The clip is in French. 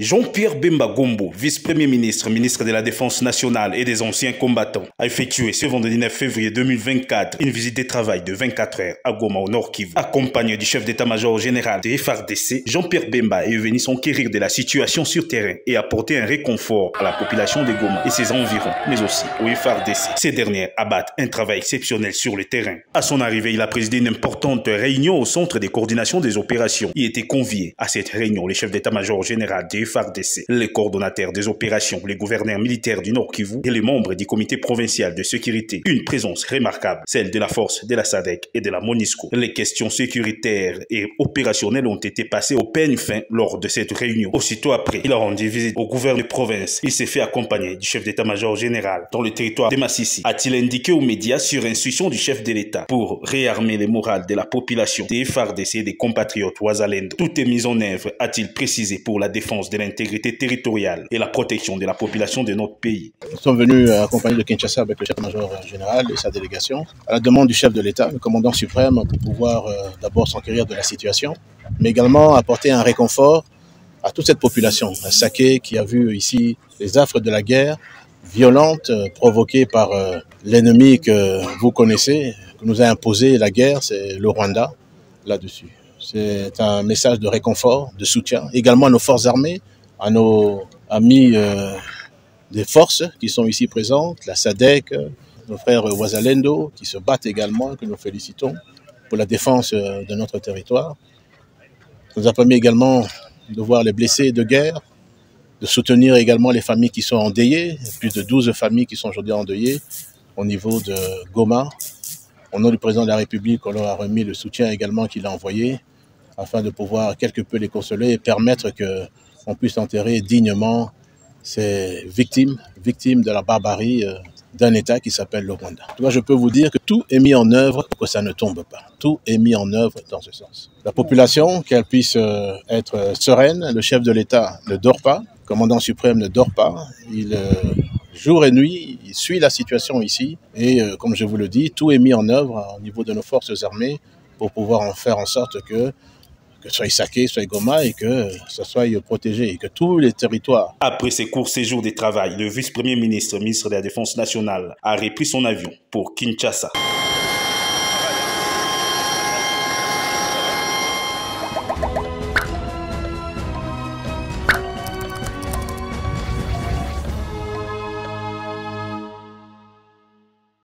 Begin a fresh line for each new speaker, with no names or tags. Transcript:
Jean-Pierre Bemba Gombo, vice-premier ministre, ministre de la Défense nationale et des anciens combattants, a effectué ce vendredi 9 février 2024 une visite de travail de 24 heures à Goma au Nord Kivu. Accompagné du chef d'état-major général de FARDC, Jean-Pierre Bemba est venu s'enquérir de la situation sur terrain et apporter un réconfort à la population de Goma et ses environs, mais aussi au FARDC. Ces derniers abattent un travail exceptionnel sur le terrain. À son arrivée, il a présidé une importante réunion au centre de coordination des opérations. Il était convié à cette réunion le chef d'état-major général de FARDC, les coordonnateurs des opérations, les gouverneurs militaires du Nord Kivu et les membres du comité provincial de sécurité. Une présence remarquable, celle de la force de la SADC et de la MONUSCO. Les questions sécuritaires et opérationnelles ont été passées au peigne fin lors de cette réunion. Aussitôt après, il a rendu visite au gouverneur de province. Il s'est fait accompagner du chef d'état-major général dans le territoire de Massissi. A-t-il indiqué aux médias sur instruction du chef de l'État pour réarmer les morales de la population des FARDC et des compatriotes Wazalendo. Tout est mis en œuvre, a-t-il précisé, pour la défense de l'intégrité territoriale et la protection de la population de notre pays.
Nous sommes venus accompagnés de Kinshasa avec le chef-major général et sa délégation à la demande du chef de l'État, le commandant suprême, pour pouvoir d'abord s'enquérir de la situation, mais également apporter un réconfort à toute cette population, un Saké qui a vu ici les affres de la guerre violente provoquée par l'ennemi que vous connaissez, que nous a imposé la guerre, c'est le Rwanda, là-dessus. C'est un message de réconfort, de soutien, également à nos forces armées, à nos amis des forces qui sont ici présentes, la SADC, nos frères Wazalendo, qui se battent également, que nous félicitons pour la défense de notre territoire. Ça nous a permis également de voir les blessés de guerre, de soutenir également les familles qui sont endeuillées, plus de 12 familles qui sont aujourd'hui endeuillées au niveau de Goma. Au nom du président de la République, on leur a remis le soutien également qu'il a envoyé afin de pouvoir quelque peu les consoler et permettre qu'on puisse enterrer dignement ces victimes de la barbarie d'un État qui s'appelle le Rwanda. En tout cas, je peux vous dire que tout est mis en œuvre pour que ça ne tombe pas. Tout est mis en œuvre dans ce sens. La population, qu'elle puisse être sereine, le chef de l'État ne dort pas, le commandant suprême ne dort pas, il jour et nuit, il suit la situation ici et comme je vous le dis, tout est mis en œuvre au niveau de nos forces armées pour pouvoir en faire en sorte que soit Saké, soit Goma et que ça soit protégé et que tous les territoires.
Après ces courts séjours de travail, le vice-premier ministre, ministre de la Défense nationale, a repris son avion pour Kinshasa.